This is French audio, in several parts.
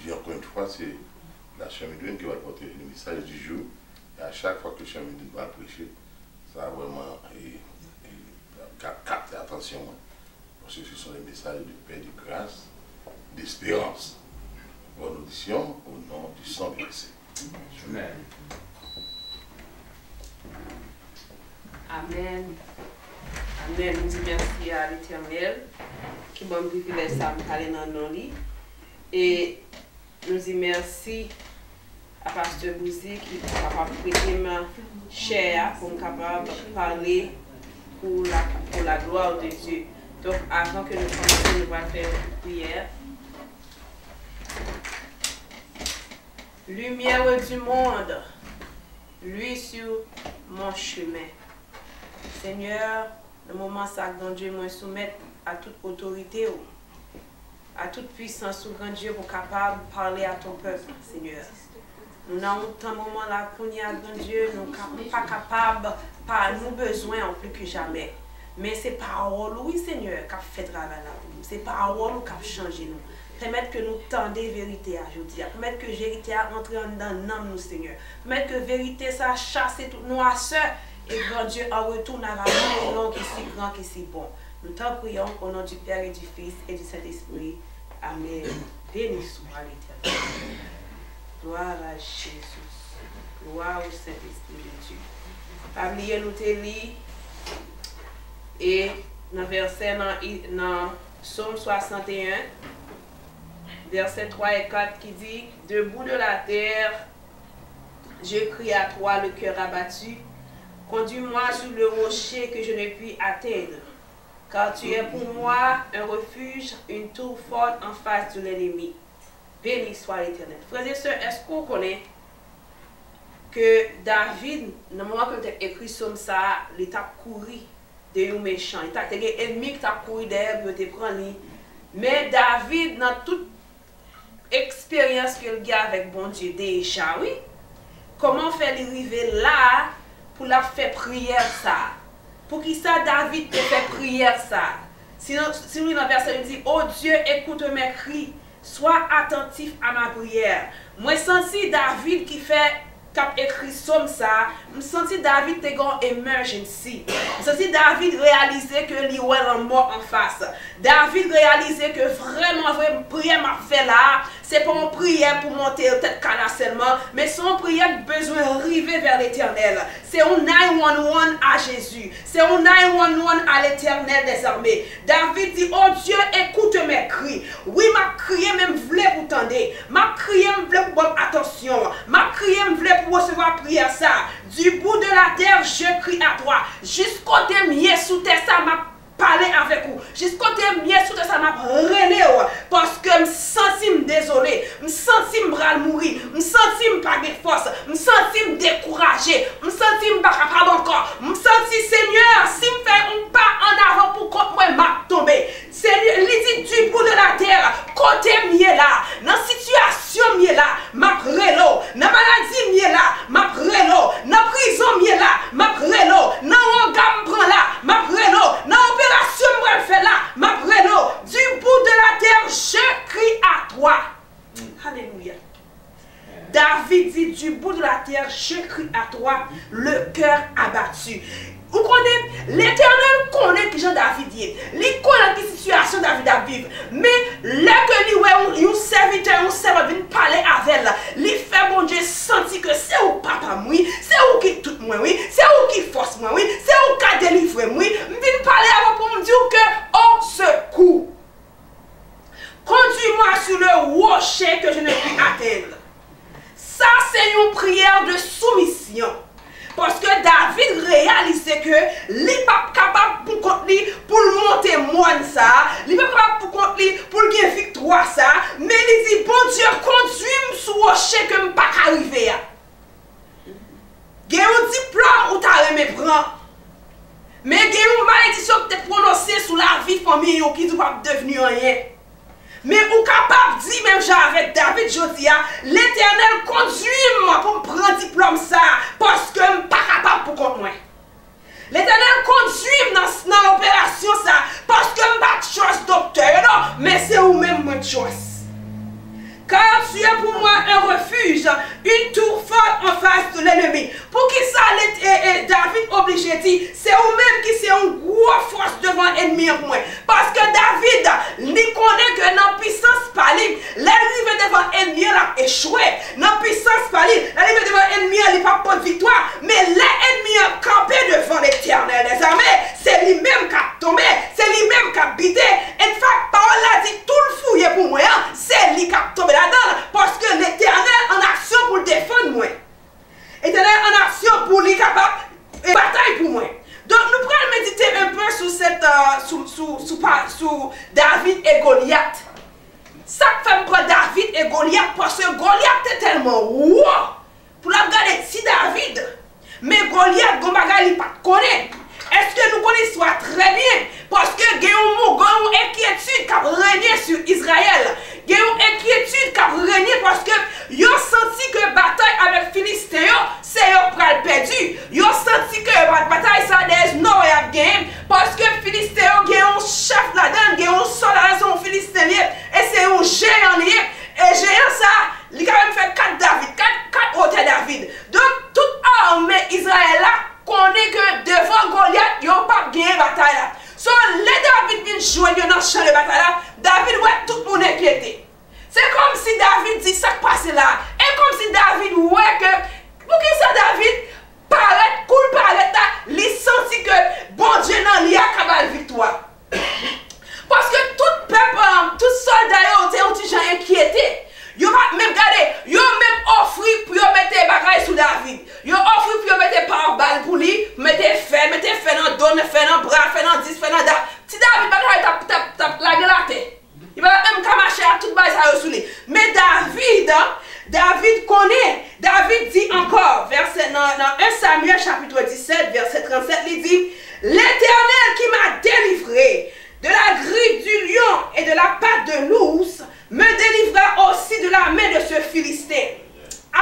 dis encore une fois, c'est la Chamidouine qui va porter le message du jour. Et à chaque fois que Chamidouine va prêcher, ça va vraiment capter l'attention. Parce que ce sont les messages de paix, de grâce, d'espérance. Bonne audition au nom du sang versé. Amen. Amen. Amen. Nous disons merci à l'Éternel qui m'a me privilège ça me parler dans nos lits. Et nous disons merci à Pasteur Bouzi qui est capable de prêter ma chair pour me capable de parler pour la gloire de Dieu. Donc avant que nous commencions, nous allons faire une prière. Lumière du monde, lui sur mon chemin. Seigneur, le moment ça, grand Dieu, moi soumettre à toute autorité, à toute puissance, au grand Dieu, pour capable de parler à ton peuple, Seigneur. Nous n'avons tant de moments là qu'on y a, grand Dieu, nous ne sommes pas capables, pas nous besoin en plus que jamais. Mais c'est parole, oui, Seigneur, qui a fait travail là. C'est parole qui a changé nous. Permettre que nous tendions vérité aujourd'hui. Permettre que vérité entre dans nous, Seigneur. Permettre que vérité ça chasse toute noirceur. Et grand Dieu, en retour, n'a un nom qui est si grand, qui est si bon. Nous t'en prions au nom du Père et du Fils et du Saint-Esprit. Amen. Béni soit l'Éternel. Gloire à Jésus. Gloire au Saint-Esprit de Dieu. Famille, nous te lis. Et dans le verset dans Psaume 61, verset 3 et 4 qui dit: debout de la terre, je crie à toi le cœur abattu. Conduis-moi sur le rocher que je ne puis atteindre, car tu es pour moi un refuge, une tour forte en face de l'ennemi. Béni soit l'Éternel. Frères et sœurs, est-ce qu'on connaît que David, dans le moment que tu as écrit comme ça, il t'a couru de un méchant. Il t'a un ennemi qui t'a couru derrière pour te prendre. Mais David, dans toute expérience qu'il a avec bon Dieu déjà, oui, comment faire arriver là pour la faire prière ça? Pour qui ça David te fait prière ça? Sinon dans le verset il dit: oh Dieu, écoute mes cris, sois attentif à ma prière. Moi senti David qui fait cap écrit somme ça, me senti David te gon emergency. Me senti David réaliser que li ouais en mort en face. David réaliser que vraiment vraie prière m'a fait là, c'est pas une prière pour monter tête canard seulement, mais son prière besoin d'arriver vers l'Éternel. C'est un 911 à Jésus. C'est un 911 à l'Éternel des armées. David dit: oh Dieu, écoute mes cris. Oui, ma crié même voulait vous tendre. Ma crié me voulait pour attention. Ma crié me voulait pour recevoir prière ça. Du bout de la terre, je crie à toi. Jusqu'au dernier sous terre, ça m'a parler avec vous. Jusqu'au dernier sous terre, ça m'a rené parce que me senti désolé, me senti me bral mourir, me senti me pas de force, me senti me découragé, me senti me pas capable encore, me senti Seigneur, si me fait un pas en avant pour contre moi m'a tombé. Seigneur, il dit du bout de la terre, côté mieux là, dans situation mieux là, m'a relo, dans maladie mieux là, m'a relo, dans prison mieux là, m'a relo, dans organe prend là, m'a relo, dans opération me fait là, m'a relo, du bout de la terre, je crie à toi. Alléluia. David dit: du bout de la terre, je crie à toi, le cœur abattu. Vous connaissez, l'Éternel connaît qui Jean David est. Il connaît quelle situation David a vivre. Mais là que lui, un serviteur, un servant vient parler avec elle, il fait bon Dieu sentir que c'est où papa moi, c'est où qui tout moi, oui, c'est où qui force moi, oui, c'est où qui a délivré moi. Je viens parler avec pour me dire que au secours. Conduis-moi sur le rocher que je ne puis atteindre. Ça, c'est une prière de soumission. Parce que David réalisait que il n'est pas capable pour monter moins ça, il n'est pas capable pour gagner victoire ça, mais il dit: bon Dieu, conduis-moi sur le rocher que je ne peux pas arriver. Il y a un diplôme où tu as aimé prendre. Mais il y a une malédiction que tu as prononcée sur la vie famille qui ne va pas devenir rien. Mais ou capable de dire même avec David Jodia, l'Éternel conduit-moi pour me prendre diplôme ça, parce que je ne suis pas capable pour contre moi. L'Éternel conduit dans l'opération ça, parce que je ne suis pas de chose docteur, non, mais c'est ou même moi de chose. Car tu tu es pour moi un refuge, une tour forte en face de l'ennemi. Pour qui ça, David obligé de dire, c'est vous-même qui c'est une grosse force devant l'ennemi pour moi. Parce que David, il connaît que dans la puissance par lui, l'arrivée devant l'ennemi, il a échoué. Dans la puissance par lui, l'arrivée devant l'ennemi, il n'a pas de victoire. Mais l'ennemi a campé devant l'Éternel des armées. C'est lui-même qui a tombé, c'est lui-même qui a bidé. En fait, parole a dit, tout le fouillé pour moi, c'est lui qui a tombé là-dedans. Parce que l'Éternel en action pour défendre moi. L'Éternel en action pour lui capable de bataille pour moi. Donc nous pourrons méditer un peu sur cette sur David et Goliath. Ça fait pour David et Goliath parce que Goliath est tellement wow pour la regarder si David, mais Goliath il pas connaît. Est-ce que nous connaissons l'histoire très bien? Parce que il y a une inquiétude qui a régné sur Israël. Il y a une inquiétude qui a régné parce que ils ont senti que la bataille avec Philistéens, c'est eux qui ont perdu. Ils ont senti que la bataille, ça a des noms à gagner. Parce que Philistéens, il y a un chef là-dedans, il y a un soldat, un Philistéen, et c'est un géant. Et géant, ça, il a quand même fait 4 David, 4 hôtels David. Donc, toute armée Israël là, connaît que devant Goliath, ils n'ont pas gagné la bataille là. So, les David viennent jouer dans le champ de bataille là, David ouais tout le monde inquiété. C'est comme si David dit ça qui passe là. Et comme si David ouais que, pour qui ça David paraît, cool paraît là, il sentit que bon Dieu non, il y a capable victoire. Parce que tout peuple, tout soldat, ils ont été inquiétés. Ils ont même gardé, ils ont même offert pour mettre des bagages sur David. Ils ont offert pour mettre par balle pour lui, mettre fait dans le dos, fait dans le bras, fait dans le 10, fait dans le dame. Si David tape la gueule à la tête, il va même marcher à toute base à sous lui. Mais David connaît, David dit encore, verset dans 1 Samuel chapitre 17, verset 37, il dit, l'Éternel qui m'a délivré de la griffe du lion et de la patte de l'ours, me délivra aussi de la main de ce Philistin.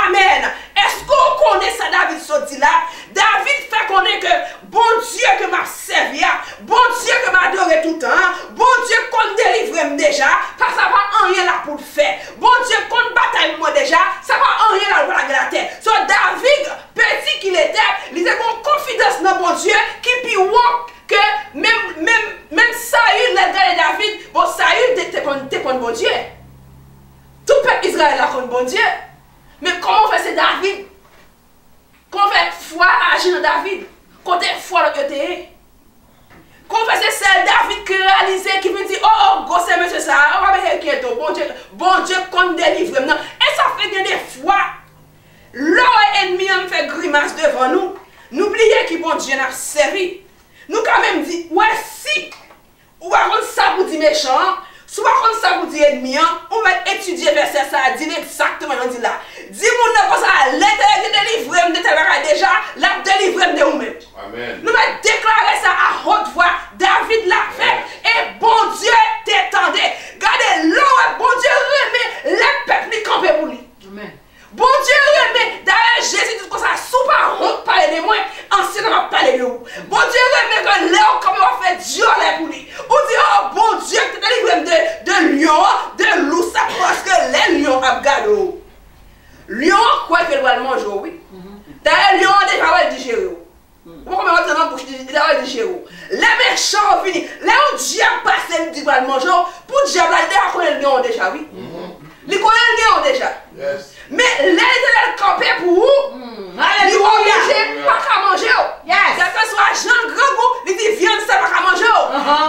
Amen. Est-ce qu'on connaît ça, David se dit là? David fait connaître que bon Dieu que m'a servi, bon Dieu que m'a adoré tout le temps, bon Dieu qu'on délivre déjà, parce que ça va rien là pour le faire. Bon Dieu qu'on bataille moi déjà, ça va rien là pour la terre. So David, petit qu'il était, il avait une confidence dans bon Dieu qui puis walk que même Saül, le gars de David, bon Saül était contre bon Dieu. Tout le peuple Israël a contre bon Dieu. Mais comment on fait c'est David? Comment on fait foi agir dans David? Quand on foi dans le côté? Comment on fait c'est David qui réalise, qui veut dire, oh, gosse monsieur ça, on va faire inquiéter, bon Dieu, qu'on délivre. Non. Et ça fait bien des fois, l'homme ennemi me fait grimace devant nous. N'oubliez que bon Dieu n'a servi. Nous quand même dit, ouais, si, ou va rendre ça pour dire méchant, si on va rendre ça pour dire ennemi, on va étudier verset ça, dire exactement, on dit là. Dis-moi comme ça, l'Éternel délivre de déjà, la délivre de vous-même. Amen. Nous allons déclarer ça à haute voix. David l'a fait, et bon Dieu t'étendait. Regardez, l'eau, bon Dieu remet les peuples campés pour lui. Amen. Bon Dieu remet, d'ailleurs Jésus dit comme ça, sous par honte parler de moi, ancien on va parler de vous. Bon Dieu remet que l'eau comme on va faire Dieu pour lui. On dit, oh bon Dieu, tu t'es délivré de lion, de loup, ça parce que les lions ont gardé. Lion, quoi qu'il va le manger, oui. D'ailleurs, lion a déjà digéré. Pourquoi on va dans la bouche, il a digéré. Les méchants finissent. Là où diable passe, il dit va le manger. Pour diable, il a connu le lion déjà, oui. Il connaît le lion déjà. Mais l'Éternel campé pour vous, il est obligé pas qu'à manger. Quel que soit Jean grand goût, il dit viande, ça va qu'à manger.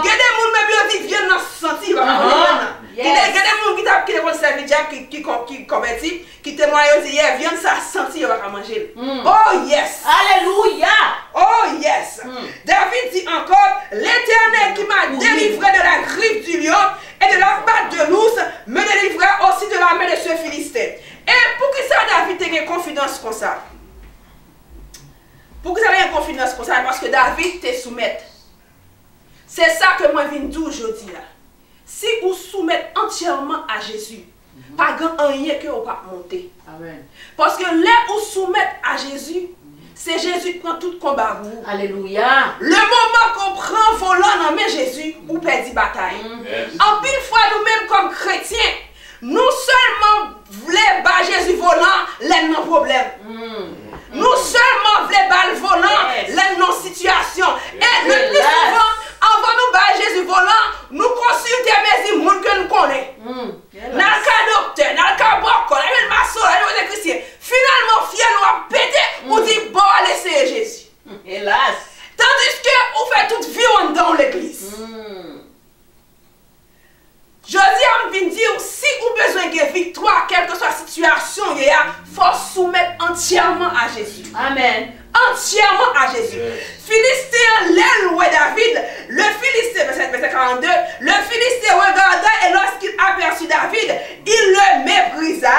Il y a des gens même qui viennent dans ce senti, il va pas manger. Il y a des gens qui ont servi diable, qui convertit, qui témoignent, qui disent viande, ça senti, il va pas manger. Oh yes. Alléluia. Oh yes. David dit encore, l'Éternel qui m'a délivré de la griffe du lion et de la patte de l'ours, me délivrera aussi de la main de ce Philistin. Et pour que ça, David ait une confidence comme ça? Pour que ça ait une confidence comme ça? Parce que David te soumet. C'est ça que moi je viens de dire aujourd'hui. Si vous soumettez entièrement à Jésus, pas grand rien que vous pas monter. Amen. Parce que là où soumettre à Jésus, c'est Jésus qui prend tout le combat. Alléluia. Le moment qu'on prend volant dans main Jésus, ou perdit bataille. En pile fois nous-mêmes comme chrétiens, nous seulement voulons une victoire, quelle que soit la situation, il faut soumettre entièrement à Jésus. Amen. Entièrement à Jésus. Philistin, l'aile de David, le Philistin, verset 42, le Philistin regarda et lorsqu'il aperçut David, il le méprisa,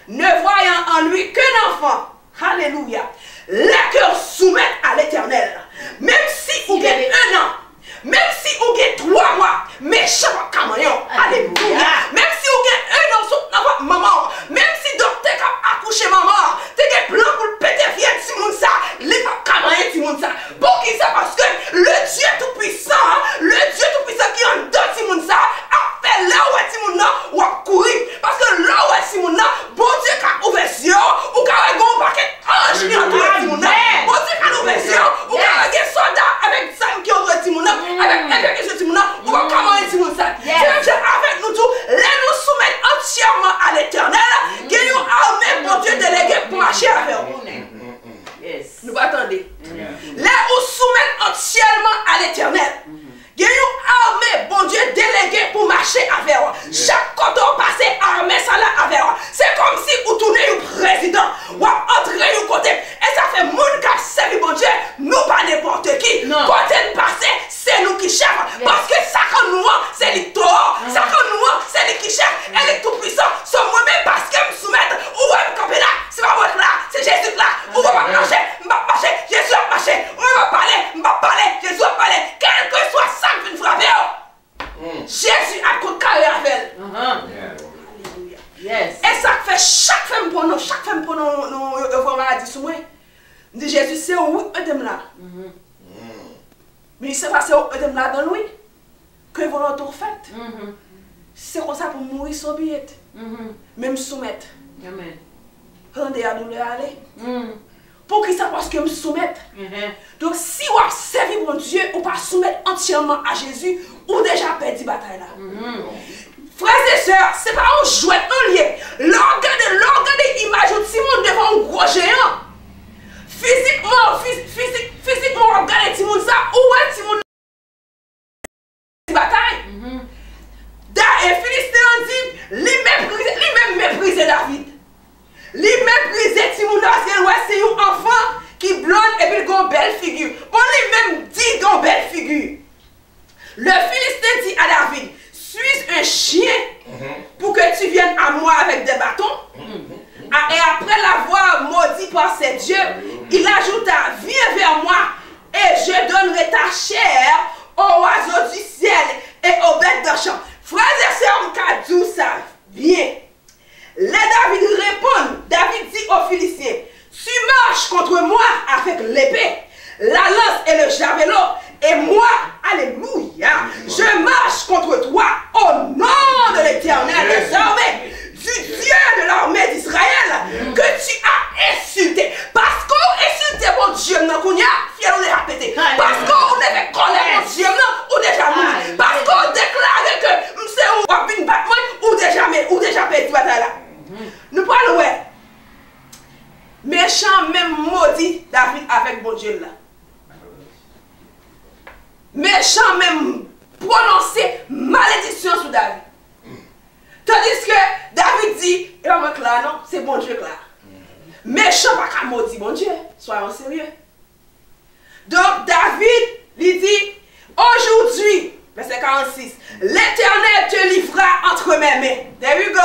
ne voyant en lui qu'un enfant. Alléluia. Les cœurs soumettent à l'Éternel. Même si vous avez 1 an, même si vous avez 3 mois, méchant camion. Alléluia. Même si vous avez 1 an sous votre maman, même si docteur a accouché maman, tu as des plans pour le péter fier de Simon ça, les camions Simon ça. Pour qui ça? Parce que le Dieu tout-puissant, le Dieu tout-puissant qui en donne Simon ça, a fait là où est Simon là, ou a couru. Parce que là où est Simon là, bon Dieu qui a ouvert les yeux, ou qui a un paquet d'anges qui ont ouvert Simon là. Bon Dieu qui a ouvert les yeux, ou qui a des soldats avec Sam qui ont ouvert Simon là, avec un Simon là, ou comment est Simon ça. C'est avec nous tous, les nous soumettre entièrement à l'Éternel, qui nous armée pour Dieu délégué pour marcher avec nous. Nous attendez. Là où soumettre entièrement à l'Éternel. Il y a une armée, bon Dieu, délégué pour marcher avec vous. Chaque côté passé, armée, ça là avec vous. C'est comme si vous tournez un président, ou entrez un côté. Et ça fait monde qui a servi bon Dieu, nous pas n'importe qui. Côté passé, c'est nous qui cherchons. Parce que ça qu'on nous, c'est les torts. Ça qu'on nous, c'est les qui cherchent. Elle est tout puissant. C'est moi-même parce que me soumettre. Où est me camper là? C'est pas moi là, c'est Jésus là. Où va marcher? M'a marcher. Jésus a marché. Où va parler? M'a parler. Jésus a parlé. Quel que soit ça qui vient frapper. Jésus a tout carré avec elle. Alléluia. Yes. Et ça fait chaque femme pour nous, avoir maladie sous moi. Dit Jésus, c'est où est là? Mais il sait pas c'est où est là dans lui. Que volonté faite. C'est comme ça pour mourir sur billet. Même soumettre. Amen. Rendez à douleur aller. Pour qui ça? Parce que me soumettre. Donc si vous servez mon Dieu, ou pas soumettre entièrement à Jésus, ou déjà perdu la bataille là. Frères et sœurs, c'est pas un jouet, un lien. L'organe image de Simon devant un gros géant. Physiquement, regardez Simon ça, où est Simon bataille? Et Philistin dit, lui-même méprisait David. Lui méprisait Simon parce que c'est un enfant qui blonde et puis il a une belle figure. Bon, lui-même dit qu'il a une belle figure. Le Philistin dit à David, suis-je un chien pour que tu viennes à moi avec des bâtons? Et après l'avoir maudit par ses dieux, il ajouta, viens vers moi et je donnerai ta chair aux oiseaux du ciel et aux bêtes de champ. Frères et sœurs, m'kadou ça, viens. Les David répond, David dit aux Philistins, tu marches contre moi avec l'épée, la lance et le javelot, et moi, alléluia, je marche contre toi au nom de l'Éternel des armées, du Dieu de l'armée d'Israël, que tu as insulté. Parce qu'on insulté mon Dieu, fier on est répété. Parce qu'on avait collé mon Dieu, ou déjà mourir. Parce qu'on déclarait que c'est une bataille, ou déjà perdu bataille là. Nous parlons, ouais. Méchant même maudit David avec mon Dieu là. Méchant même prononcer malédiction sur David. Tandis que David dit, et on me clair, non, c'est bon Dieu clair. Méchant pas qu'à maudit bon Dieu, soyons sérieux. Donc David lui dit, aujourd'hui, verset 46, l'Éternel te livrera entre mes mains. There you go.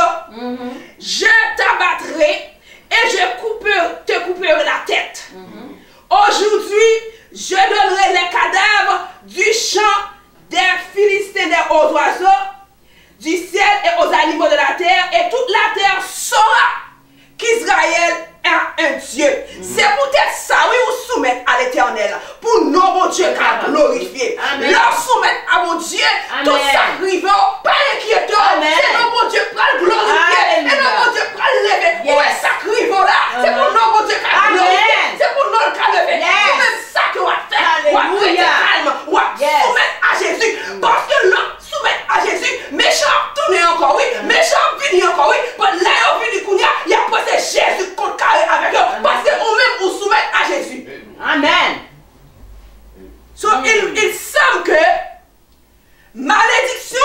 Je t'abattrai et te couperai la tête. Aujourd'hui, je donnerai les cadavres du champ des Philistins des hauts oiseaux, du ciel et aux animaux de la terre, et toute la terre saura qu'Israël est un Dieu. C'est peut-être ça, oui, vous soumettre à l'Éternel, pour nous, mon Dieu, qu'à glorifier. Leur soumettre à mon Dieu, tout ça arrive, pas inquiétant, c'est non, mon Dieu, pas le glorifier, et non, mon Dieu, pas le lever. Où est ça arrive là? C'est pour nous, mon Dieu, qu'à glorifier, c'est pour nous qu'à lever. C'est même ça qu'on va faire, on va prêter calme, on va soumettre à Jésus, parce que l'homme soumettre à Jésus, méchant tourner encore, oui, méchant venir encore, oui, mais là, on vient du Kounia, il y a pas Jésus contre carré avec eux, parce que nous-mêmes, on soumet à Jésus. Amen. So, il semble que malédiction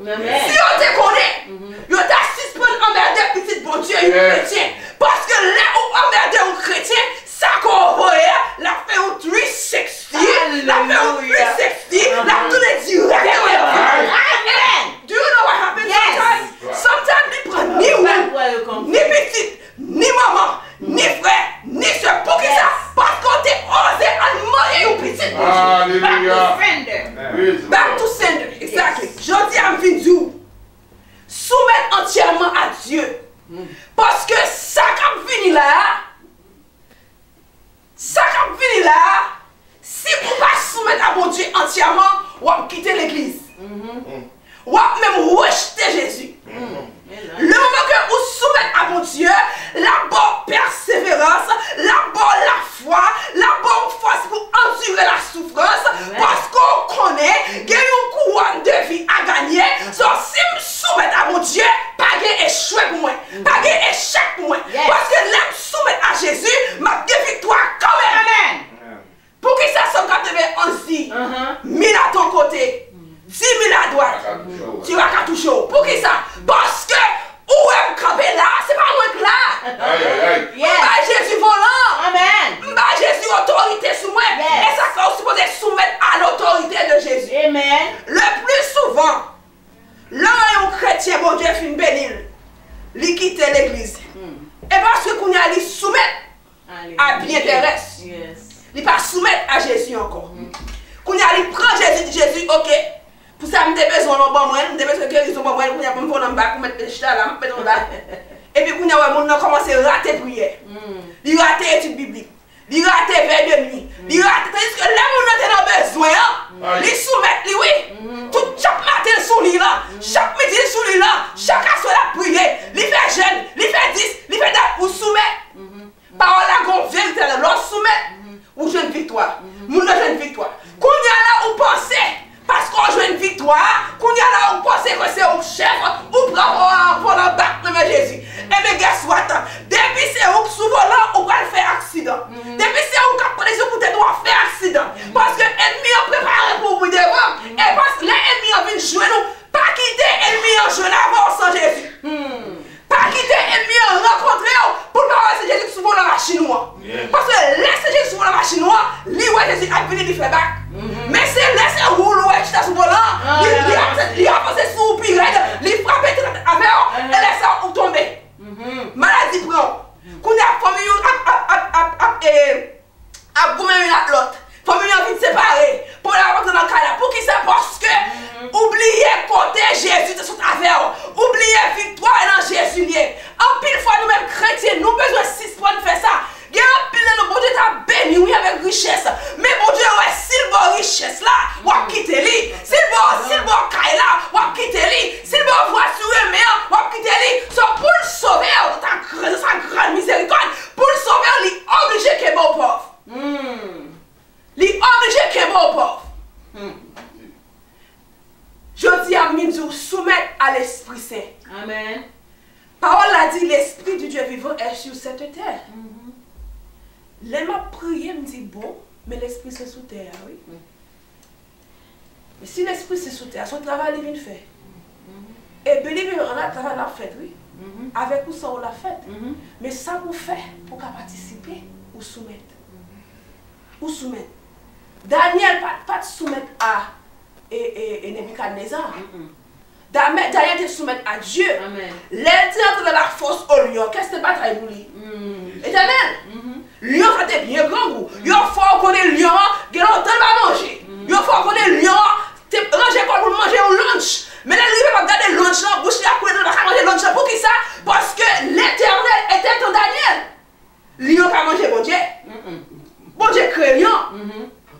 Si on te connaît, on t'a suspendu emmerder petit bon Dieu et chrétien. Parce que là où emmerder un chrétien, ça qu'on voit, la fait un 360, la fait un 360, la tourne directement. Amen. Do you know what happens sometimes? Sometimes ils prennent ni ou, ni petite, ni maman, ni frère, ni soeur. Pour qui ça? Parce qu'on t'a osé en marier une petite bon Dieu. Back to sender. Exactly. Je dis à Vinzou, soumettre entièrement à Dieu. Parce que ça qui finit là, si vous ne pas soumettre à mon Dieu entièrement, vous allez quitter l'église. Ou même rejeter Jésus. Le moment que vous soumettez à mon Dieu, la bonne persévérance, la bonne la foi, la bonne force pour endurer la souffrance, parce qu'on connaît qu'il y a une couronne de vie à gagner. Donc si je me soumets à mon Dieu, pas de échouer pour moi, pas de échec pour moi. Parce que là, je soumets à Jésus, ma victoire quand même. Amen. Pour que ça soit quand on dit, 1000 à ton côté, 10 000 à droite, tu vas toucher. Pour qui ça? Parce que où est camper là? C'est pas moi que là. Jésus volant. Amen. Jésus autorité sous moi. Et ça fait supposé soumettre à l'autorité de Jésus. Amen. Le plus souvent, là où un chrétien, bon Dieu, fait une bénile, il quitte l'église. Et parce que qu'on y a soumettre à bien terrestre. Il ne pas soumettre à Jésus encore. Qu'on y a prend Jésus, dit Jésus, ok. Pour ça, je besoin de moi, je besoin de guérison pour moi, je besoin de me faire mettre des chita là, mettre là. Et puis, quand on a commencé à rater la prière, il rate l'étude biblique, il rate veille de nuit, il rate. Tandis que là, on a besoin, il soumet, oui. Tout chaque matin sous lui là, chaque midi sous lui là, chaque soir la prière, il fait jeûne, il fait 10, il fait date, ou soumet. Parole la gon vérité, l'autre soumet, ou jeune victoire, mon jeune victoire. Quand on a là, on pensait. Parce qu'on joue une victoire, qu'on y a là, on pense que c'est un chef, ou prend pour le bac de Jésus. Et bien, guess what? Depuis c'est où sous volant, on va faire accident. Depuis c'est où quand les autres doivent faire accident. Parce que l'ennemi a préparé pour vous devant. Et parce que l'ennemi a venu jouer nous, pas quitter l'ennemi en jeu avant sans Jésus. Pas quitter l'ennemi en rencontrer pour pas laisser Jésus sous volant la chinois. Parce que laisser Jésus sous volant la chinois, lui, Jésus a venu lui faire bac. Mais c'est laisser rouler, tu as sous volant, il a passé sous le pirate, il frappe avec et laisse ça tomber. Maladie prend. Quand il y a famille à gommer une l'autre, famille a envie de séparer, pour la rentrer dans le cas là. Pour qui c'est? Parce que oubliez côté Jésus de son affaire, oubliez victoire dans Jésus. En pile fois, nous-mêmes chrétiens, nous besoin de 6 points de faire ça. Il y a un pile de bon Dieu t'a béni, oui, avec richesse. Mais bon Dieu, ouais, s'il veut richesse là, on va quitter lui. S'il veut caille là, on va quitter lui. S'il veut voiture meilleure, on va quitter lui. So, pour le sauver de sa grande miséricorde, pour le sauver, il est obligé qu'il est bon pauvre. Il est obligé qu'il est bon pauvre. Je dis à Minzou, soumettre à l'Esprit Saint. Amen. Parole a dit, l'Esprit du Dieu vivant est sur cette terre. Les m'a prié, me dit bon, mais l'esprit c'est sous terre, oui. Mais si l'esprit c'est sous terre, son travail il vient faire. Et bien, on a travail la fête, oui. Avec ou sans la fête. Mais ça vous fait pour participer ou soumettre. Ou soumettre. Daniel pas soumettre à Nebuchadnezzar. Daniel te soumettre à Dieu. L'intérieur de la force au lion. Qu'est-ce que c'est bataille pour lui? Éternel. Lion c'était bien grand goût. Il faut qu'on ait lion, il y a longtemps à manger. Il faut qu'on ait lion, tu ranger quoi pour manger un lunch. Mais là, il va garder le lunch là, bouche la couille, il va manger lunch là. Pour qui ça? Parce que l'Éternel était ton Daniel. Lion va manger bon Dieu. Bon Dieu crée lion.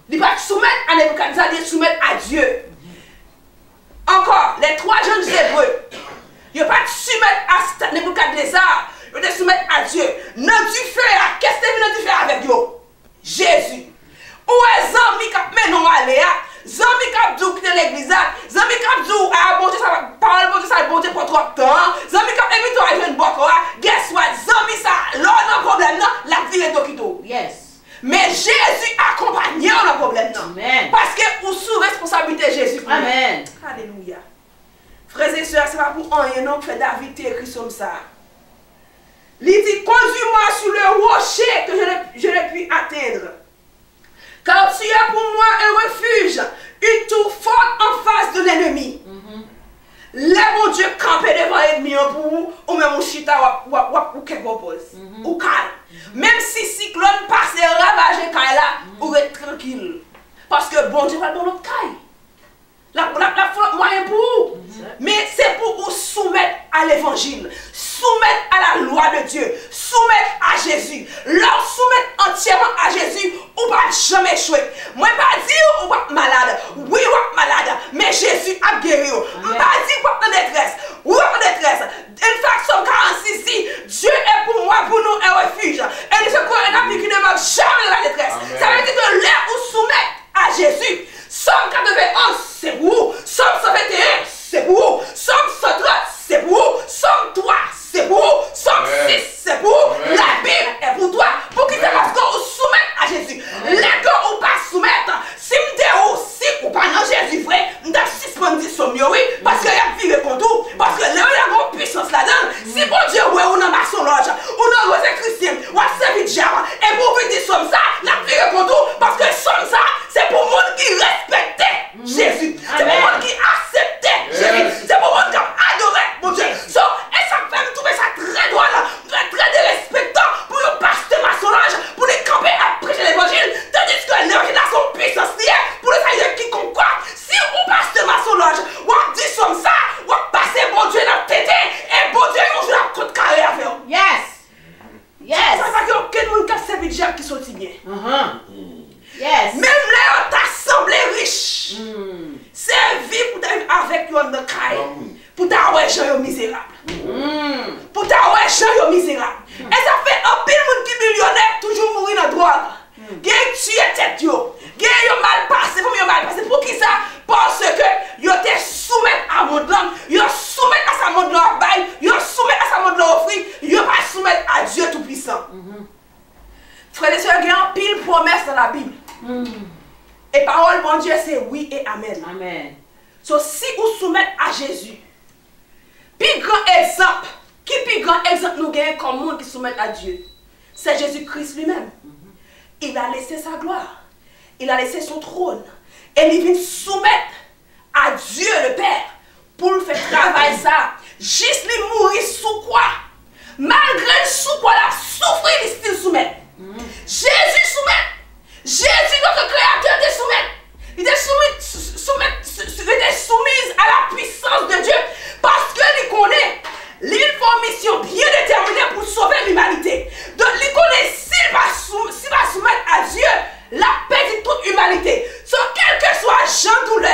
Il va soumettre à Nebuchadnezzar, il soumettre à Dieu. Encore, les 3 jeunes Hébreux, ils ne vont pas soumettre à Nebuchadnezzar. Ils vont soumettre à Dieu. Non du feu, qu'est-ce que vous avez fait avec Dieu? Jésus. Où est Zami qui mène aller? Zami qui a dit l'église. Zami qui a dit ah bon Dieu ça parle bon Dieu ça bon Dieu pour trop de temps. Zami qui a invité à jeune boko. Guess what? Zami ça l'autre problème non, la vie est dokito. Yes. Mais Jésus accompagne le problème non. Amen. Parce que vous sous responsabilité Jésus. Amen. Alléluia. Frère pour rien, non, fait David écrit comme ça. Il dit, conduis-moi sur le rocher que je ne puis atteindre. Car tu es pour moi un refuge, une tour forte en face de l'ennemi. Là, mon Dieu, camper devant l'ennemi pour vous, ou même au chita ou quelque chose. Ou calme. Même si cyclone passe et ravage Kaila, ou êtes tranquille. Parce que bon Dieu va dans l'autre caille. La moyen pour vous. Mais c'est pour vous soumettre à l'évangile, soumettre à la loi de Dieu, soumettre à Jésus. Leur soumettre entièrement à Jésus, ou pas jamais échouer. Moi, pas dire ou pas malade. Oui, ou malade. Mais Jésus a guéri. Pas dire ou pas en détresse. Ou en détresse. Une façon 46 dit, Dieu est pour moi, pour nous, un refuge. Et ce qu'on a appris qui ne manque jamais de la détresse. Amen. Ça veut dire que là où soumettre à Jésus. Somme 91, c'est pour vous. Somme 121, c'est pour vous. Somme 130, c'est pour vous. Somme 3, c'est pour vous. Somme 6, c'est pour vous. La Bible est pour toi. Pour qui c'est parce qu'on soumet à Jésus. Là que ou pas soumettre, si vous aussi ou pas dans Jésus vrai, nous avons suspendu son mieux, oui, parce qu'il y a viré contre tout. Parce que là, il y a une puissance là-dedans. Si bon Dieu, ouais, on a maçon loge, on a rosé chrétien, on a servi de diable, et pour vous dire comme ça, la viré contre tout, parce que comme ça, c'est pour le monde qui respectait Jésus. C'est pour le monde qui acceptait Jésus. C'est pour le monde qui adorait mon Dieu. So, et ça me fait trouver ça très droit là, très dérespectant pour le pasteur maçonnage, pour les camper à prêcher l'évangile, tandis que l'évangile a son puissance liée pour le salut de quiconque quoi. Si on pasteur maçonnage, on dit comme ça, on passe bon Dieu dans le tété, et bon Dieu, on joue la côte carrée avec vous. Yes. Yes. Ça va qu'il y a aucun monde qui a servi de diable qui sortit bien. Yes. Même là, on t'assemblé riche. Servi pour avec yon de caille. Pour t'avoir gens misérable. Pour t'avoir gens misérable. Et ça fait un pile monde qui millionnaire toujours mourir dans drogue. Gen tué tête yo. Gen yo mal passé, faut yo mal passé. Pour qui ça? Parce que yo te soumettre à mon langue, yo soumettre à sa monde leur bail, yo soumettre à sa monde leur offrir, yo pas soumettre à Dieu tout puissant. Frères et sœurs, il y a un pile promesse dans la Bible. Et parole bon Dieu c'est oui et amen. Amen. So si vous soumettez à Jésus, plus grand exemple, qui plus grand exemple nous gagnons comme monde qui soumet à Dieu, c'est Jésus-Christ lui-même. Il a laissé sa gloire, il a laissé son trône, et il vient soumettre à Dieu le Père pour le faire travailler ça. Juste lui mourir sous quoi? Malgré sous quoi la souffrir, il still soumet. Jésus soumet. Jésus, notre créateur, te soumet. Il était soumise à la puissance de Dieu parce qu'il connaît. Il a une mission bien déterminée pour sauver l'humanité. Donc, il connaît s'il va soumettre à Dieu la paix de toute humanité. So, quel que soit Jean douleur,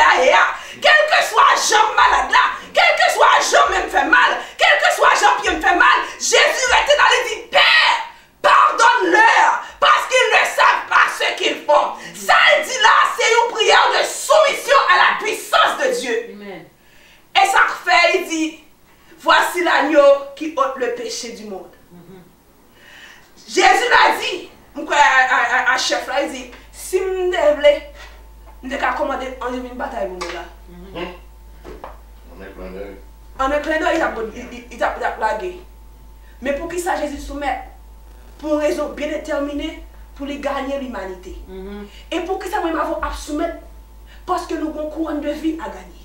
quel que soit Jean malade là, quel que soit Jean même fait mal, quel que soit Jean qui me fait mal, Jésus était dans les dit Père, pardonne-leur parce qu'ils ne savent pas ce qu'ils font. Ça, il dit là, c'est une prière de soumission à la puissance de Dieu. Amen. Et ça fait, il dit, voici l'agneau qui ôte le péché du monde. Jésus l'a dit, à chef là, il dit, si je voulais, je vais commander une bataille pour nous là. En un clin d'œil, il a blagué. Mais pour qui ça Jésus soumet? Pour une raison bien déterminée, pour les gagner l'humanité. Et pour qui ça moi à soumettre? Parce que nous avons une couronne de vie à gagner.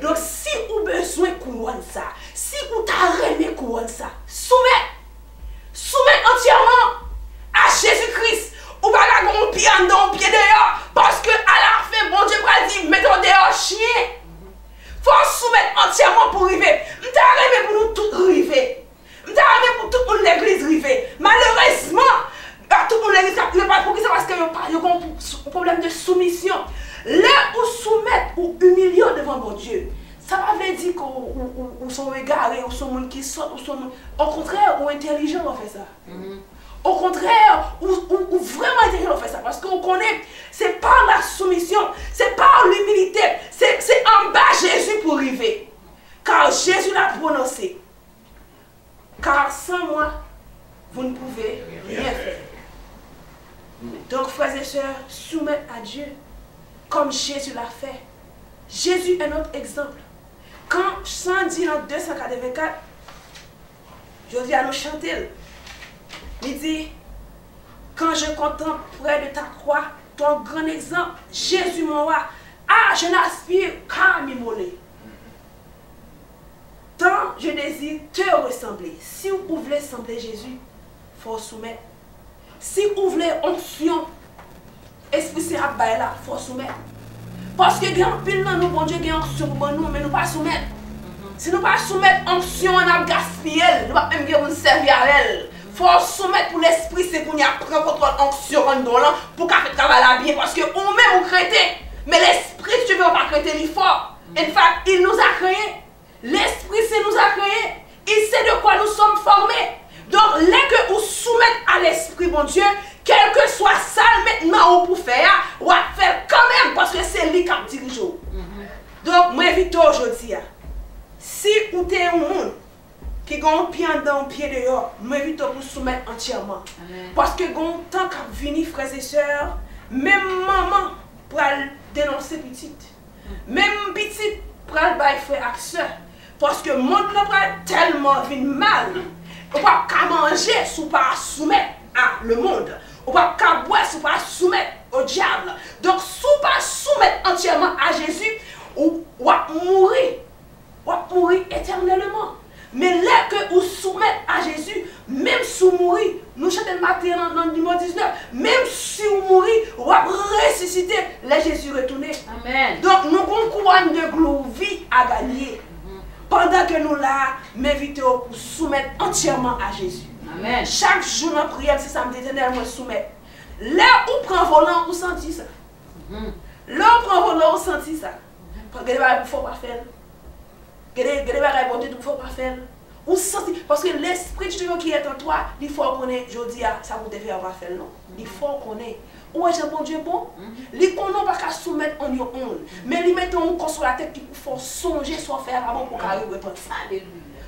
Donc si vous avez besoin de couronne ça, si vous avez aimé couronne ça, soumettre entièrement à Jésus-Christ. Ou pas un pied en dedans, un pied dehors. Parce que à la fin, bon Dieu va dire, mettons dehors chien. Faut soumettre entièrement pour arriver. Nous avons pour nous tous arriver. Nous avons pour toute l'église arriver. Malheureusement, tout le monde l'église ne pas pour ça parce qu'il y a un problème de soumission. Là où soumettre ou humilier devant bon Dieu, ça ne veut pas dire qu'on sont égarés, ou sont gens qui sortent, ou sont au contraire, ou intelligents on fait ça. Au contraire, ou vraiment intelligent on fait ça. Parce qu'on connaît, c'est par la soumission, c'est par l'humilité, c'est en bas Jésus pour arriver. Car Jésus l'a prononcé. Car sans moi, vous ne pouvez rien faire. Donc, frères et sœurs, soumettre à Dieu comme Jésus l'a fait. Jésus est notre exemple. quand chant dit dans 284, je dis à nous chanter, il dit, quand je contemple près de ta croix, ton grand exemple, Jésus mon roi, ah, je n'aspire qu'à m'immoler. Tant je désire te ressembler. Si vous voulez sembler Jésus, il faut soumettre. Si vous voulez onction, Esprit Saint là, il faut soumettre. Parce que il y a un pile dans nous, bon Dieu, il y a onction pour nous, mais nous ne pas soumettre. Si nous ne pas soumettre onction, on a gaspillé, nous ne pas même servir à elle. Il faut soumettre pour l'Esprit, c'est qu'on y a pris contrôle onction pour qu'elle travaille bien. Parce que nous-mêmes, nous chrétiens, mais l'Esprit, si tu veux pas chrétien, il faut. En fait, il nous a créés. L'Esprit, c'est nous a créés. Il sait de quoi nous sommes formés. Donc, dès que vous soumettez à l'Esprit, bon Dieu, quel que soit ça, maintenant, vous pouvez faire, vous allez faire quand même, parce que c'est lui qui dirige. Donc, moi, j'invite aujourd'hui, si vous êtes un monde qui a un pied en dedans, un pied dehors, je m'invite pour soumettre entièrement. Parce que tant qu'à venir, frères et sœurs, même maman pour dénoncer petite, même petite pour aller frère et sœur. Parce que le monde n'a tellement venu mal. On ne peut pas manger si on ne pas soumettre à le monde. On ne peut pas boire si on ne pas soumettre au diable. Donc, si on ne pas soumettre entièrement à Jésus, on va mourir. On va mourir éternellement. Mais là que vous soumettez à Jésus, même si vous mourrez, nous chantons le matin dans le numéro 19, même si vous mourrez, vous allez ressusciter, là Jésus retourner. Amen. Donc nous avons une couronne de gloire vie à gagner. Pendant que nous là, m'invitons pour soumettre entièrement à Jésus. Amen. Chaque jour dans la prière, c'est ça me détenir, moi soumettre. Là où prend volant, vous sentez ça. Là où prend volant, vous sentez ça. Parce que il ne faut pas faire. Il y a des choses bon Dieu, il ne faut pas faire. Ou senti, parce que l'esprit de Dieu qui est en toi, il faut qu'on ait, je dis, ça vous devez avoir fait, non. Il faut qu'on ait. Où est-ce que bon Dieu bon? Il qu'on n'a pas qu'à soumettre en yon on. Mais il met un corps sur la tête qui faut songer, soit faire avant pour qu'il arrive à ça.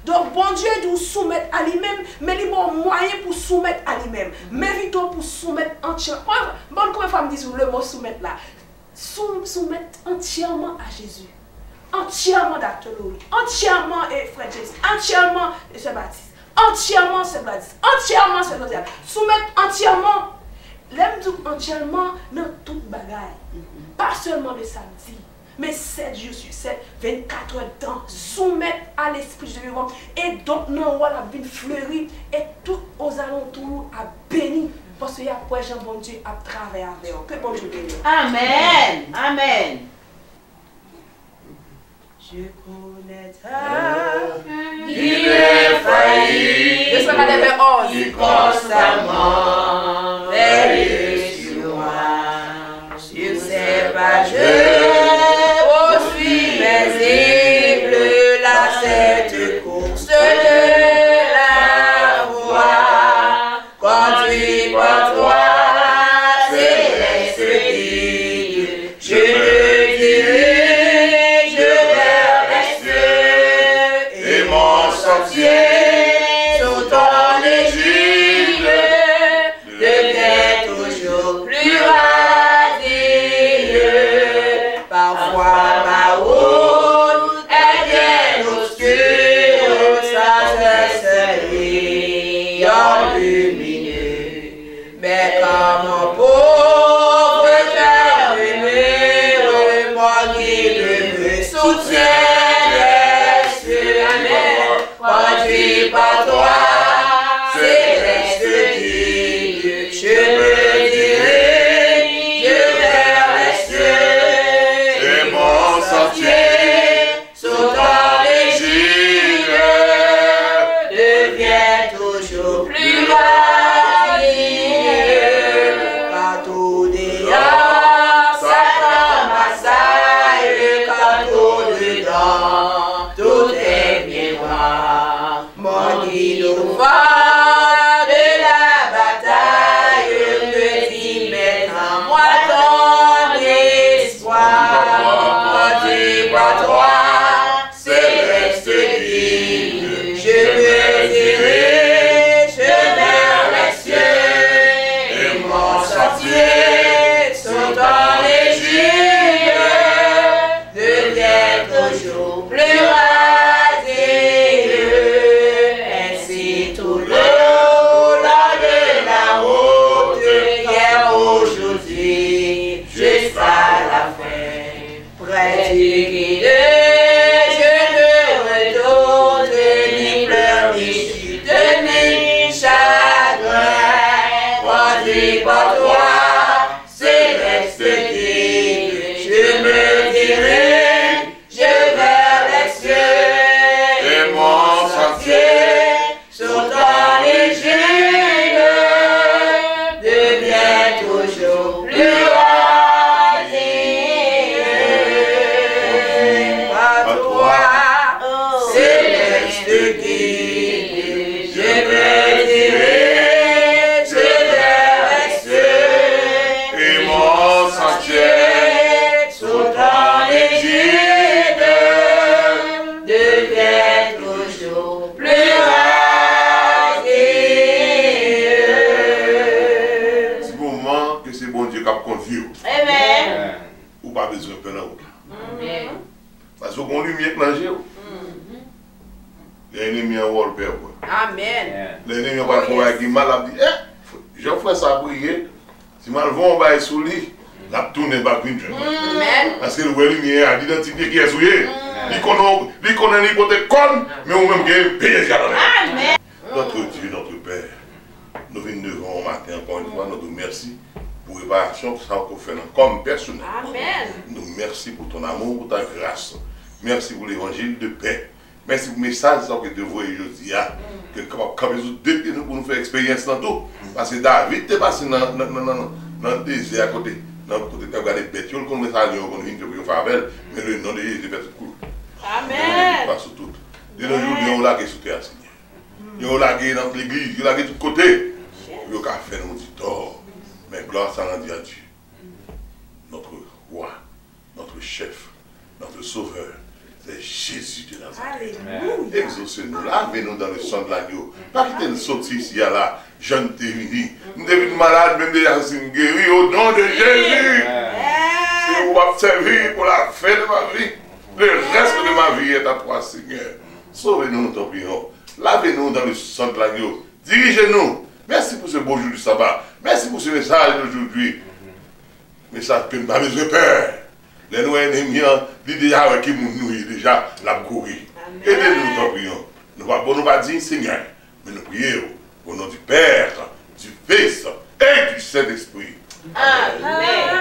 Donc bon Dieu doit soumettre à lui-même, mais il y a un moyen pour soumettre à lui-même. Mais vite pour soumettre entièrement. Bon, comment les femmes disent le mot soumettre là? Soumettre entièrement à Jésus. Entièrement d'Artolorie, entièrement Frère Jésus, entièrement Sœur Baptiste, entièrement Sœur Baptiste, entièrement Sœur Rosiane. Soumettre entièrement, l'aime tout entièrement dans toute bagaille. Pas seulement le samedi, mais 7 jours sur 7, 24 heures de temps. Soumettre à l'Esprit de Dieu. Et donc, nous avons la vie fleurie et tout aux alentours à béni. Parce qu'il y a quoi, Jean bon Dieu, à travailler avec eux. Que bon Dieu bénisse. Amen. Amen. Je connais ta Il est failli. Je serai des vers Il constamment veillé sur moi. Sur ses pages, poursuis mes épaules, la cette course de la voie. Conduit par toi, céleste Dieu, je te dirai. Sous ton égide, devient toujours plus radieux. Parfois ma route est bien obscure, sans cesse en lumineux. Mais comme mon pauvre cœur aimé, mon guide me soutient. Conduit par toi, céleste Dieu, je me dirige vers les cieux, et mon sentier, sous ton égide, devient toujours plus radieux. Partout dehors, Satan m'assaille, quand tout dedans fatigué, je ne retourne ni pleurs, ni chute, ni chagrin. Croisé par toi, céleste guide, je me dirai, je vers les cieux, et mon sentier, sautant léger, devient toujours plus radieux. Par toi, céleste guide, je me dirai, je vers les cieux, Et mon sentier, sautant léger, devient toujours plus radieux. c'est le moment que c'est bon Dieu qui a conduit. Amen. Ou pas besoin de faire route. Amen. Parce qu'on lui met dans le jeu. L'ennemi a un père. Amen. L'ennemi va faire qui mal a dit, je fais ça prier. Si mal vont, on va être sous lui. La tourne pas une Amen. Parce que le lumière a l'identité qui est souillée. Il connaît l'hypothèque, mais on même qui est payé. Amen. Notre Dieu, notre Père, nous venons devant au matin encore une fois, nous te remercions pour la préparation que ça qu'on fait comme personnel. Amen. Nous merci pour ton amour, pour ta grâce. Merci pour l'évangile de paix. Merci pour le message que tu vois aujourd'hui. Que quand nous depuis nous pour nous faire expérience dans tout. Parce que David est passé dans le désert à côté. Dans le côté de regarder les bêtes, on commence à aller au monde, on faire avec, mais le nom de Jésus fait tout court. Amen. Passe tout. De nos jours, ils ont lagué sous terre, Seigneur. Ils ont lagué dans l'église, ils ont lagué de tous côtés. Ils ont fait nous du tort. Mais gloire s'en rendit à Dieu. Notre roi, notre chef, notre sauveur, c'est Jésus de Nazareth. Alléluia. Exaucez-nous, lavez-nous dans le sang de l'agneau. Pas quitter nous sortir ici, là, jeune t'es venu. Nous devons malades, même déjà c'est guéri au nom de Jésus. Si vous m'avez servi pour la fin de ma vie, le reste de ma vie est à toi, Seigneur. Sauvez-nous, nous t'en prions. Lavez-nous dans le sang de l'agneau. Dirigez-nous. Merci pour ce beau jour du sabbat. Merci pour ce message d'aujourd'hui. Message que nous n'avons pas besoin de peur. Les nous ennemis, l'idée avec qui nous déjà la courir. Aidez-nous, nous t'en prions. Nous ne pas dire Seigneur, mais nous prions au nom du Père, du Fils et du Saint-Esprit. Amen.